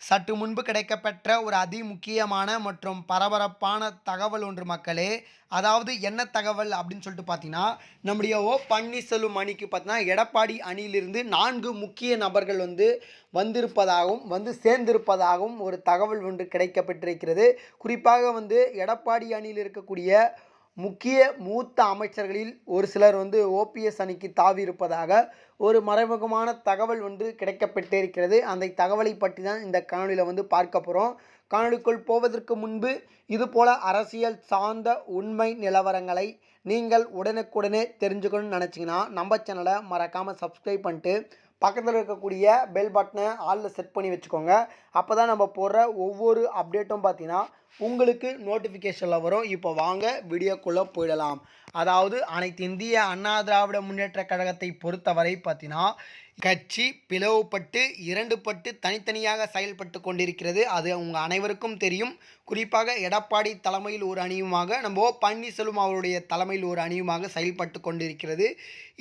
சற்று முன்பு கிடைக்கப்பெற்ற ஒரு அதிமுக்கியமான மற்றும் பரபரப்பான தகவல் ஒன்று மக்களே. அதாவது என்ன தகவல் அப்படின்னு சொல்லிட்டு பார்த்தீங்கன்னா, நம்முடைய பன்னீர்செல்வம் அணிக்கு பார்த்தீங்கன்னா, எடப்பாடி அணியிலிருந்து 4 முக்கிய நபர்கள் வந்திருப்பதாகவும், சேர்ந்திருப்பதாகவும் ஒரு தகவல் ஒன்று கிடைக்கப்பெற்றிருக்கிறது. குறிப்பாக எடப்பாடி அணியில் இருக்கக்கூடிய முக்கிய மூத்த அமைச்சர்களில் ஒரு சிலர் ஓபிஎஸ் அணிக்கு தாவி இருப்பதாக ஒரு மறைமுகமான தகவல் ஒன்று கிடைக்கப்பட்டிருக்கிறது. அந்த தகவலை பற்றி தான் இந்த காணொலியில் பார்க்க போகிறோம். காணொலிக்குள் போவதற்கு முன்பு இதுபோல் அரசியல் சார்ந்த உண்மை நிலவரங்களை நீங்கள் உடனுக்குடனே தெரிஞ்சுக்கணும்னு நினச்சிங்கன்னா நம்ம சேனலை மறக்காமல் சப்ஸ்கிரைப் பண்ணிட்டு பக்கத்தில் இருக்கக்கூடிய பெல் பட்டனை ஆலில் செட் பண்ணி வச்சுக்கோங்க. அப்போ தான் நம்ம போடுற ஒவ்வொரு அப்டேட்டும் பார்த்தீங்கன்னா உங்களுக்கு நோட்டிஃபிகேஷனில் வரும். இப்போ வாங்க வீடியோக்குள்ளே போயிடலாம். அதாவது அனைத்து இந்திய அண்ணா திராவிட முன்னேற்ற கழகத்தை பொறுத்தவரை பார்த்தீங்கன்னா, கட்சி பிளவுபட்டு 2 பட்டு தனித்தனியாக செயல்பட்டு கொண்டிருக்கிறது. அது உங்கள் அனைவருக்கும் தெரியும். குறிப்பாக எடப்பாடி தலைமையில் ஒரு அணியுமாக, நம்ம பன்னீர்செல்வம் அவருடைய தலைமையில் ஒரு அணியுமாக செயல்பட்டு கொண்டிருக்கிறது.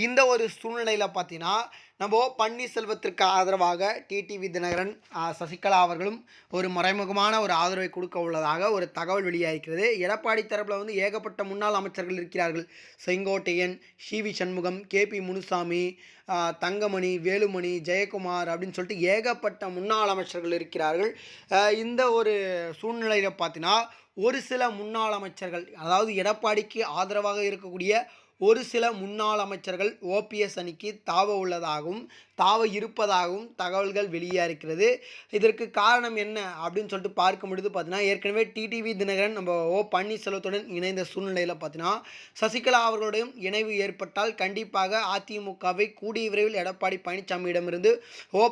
இந்த ஒரு சூழ்நிலையில் பார்த்தீங்கன்னா, நம்ம பன்னீர்செல்வத்திற்கு ஆதரவாக டிடிவி தினகரன், சசிகலா அவர்களும் ஒரு மறைமுகமான ஒரு ஆதரவை கொடுக்க உள்ளதாக ஒரு தகவல் வெளியாகிறது. எடப்பாடி தரப்பில் ஏகப்பட்ட முன்னாள் அமைச்சர்கள் இருக்கிறார்கள். செங்கோட்டையன், சிவி சண்முகம், கேபி முனுசாமி, தங்கமணி, வேலுமணி, ஜெயக்குமார் அப்படின்னு சொல்லிட்டு ஏகப்பட்ட முன்னாள் அமைச்சர்கள் இருக்கிறார்கள். இந்த ஒரு சூழ்நிலையில் பார்த்தீங்கன்னா, ஒரு சில முன்னாள் அமைச்சர்கள், அதாவது எடப்பாடிக்கு ஆதரவாக இருக்கக்கூடிய ஒரு சில முன்னாள் அமைச்சர்கள் ஓபிஎஸ் அணிக்கு தாவ இருப்பதாகவும் தகவல்கள் வெளியாக. இதற்கு காரணம் என்ன அப்படின்னு சொல்லிட்டு பார்க்க முடியுது. பார்த்தீங்கன்னா, ஏற்கனவே டிடிவி தினகரன் நம்ம பன்னீர்செல்வத்துடன் இணைந்த சூழ்நிலையில் பார்த்தீங்கன்னா, சசிகலா அவர்களுடையும் இணைவு ஏற்பட்டால் கண்டிப்பாக அதிமுகவை கூடிய விரைவில் எடப்பாடி பழனிசாமியிடமிருந்து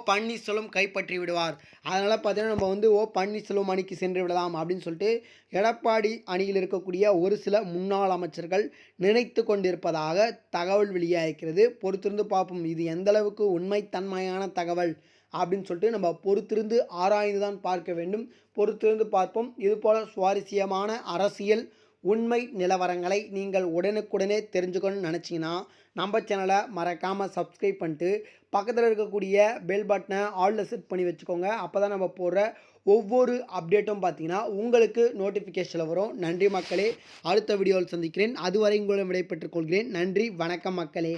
பன்னீர்செல்வம் கைப்பற்றி விடுவார். அதனால் பார்த்தீங்கன்னா, நம்ம பன்னீர்செல்வம் அணிக்கு சென்று விடலாம் அப்படின்னு சொல்லிட்டு எடப்பாடி அணியில் இருக்கக்கூடிய ஒரு சில முன்னாள் அமைச்சர்கள் நினைத்து கொண்டிருப்பதாக தகவல் வெளியாகிறது. பொறுத்திருந்து பார்ப்போம், இது எந்த அளவுக்கு உண்மைத்தன்மையான தகவல் அப்படின்னு சொல்லிட்டு நம்ம பொறுத்திருந்து ஆராய்ந்து தான் பார்க்க வேண்டும். பொறுத்திருந்து பார்ப்போம். இதுபோல் சுவாரஸ்யமான அரசியல் உண்மை நிலவரங்களை நீங்கள் உடனுக்குடனே தெரிஞ்சுக்கணும்னு நினச்சிங்கன்னா நம்ம சேனலை மறக்காமல் சப்ஸ்கிரைப் பண்ணிட்டு பக்கத்தில் இருக்கக்கூடிய பெல் பட்டனை ஆலில் செட் பண்ணி வச்சுக்கோங்க. அப்போ தான் நம்ம போடுற ஒவ்வொரு அப்டேட்டும் பார்த்தீங்கன்னா உங்களுக்கு நோட்டிஃபிகேஷனில் வரும். நன்றி மக்களே. அடுத்த வீடியோவில் சந்திக்கிறேன். அதுவரை உங்களிடம் விடைபெற்றுக் கொள்கிறேன். நன்றி, வணக்கம் மக்களே.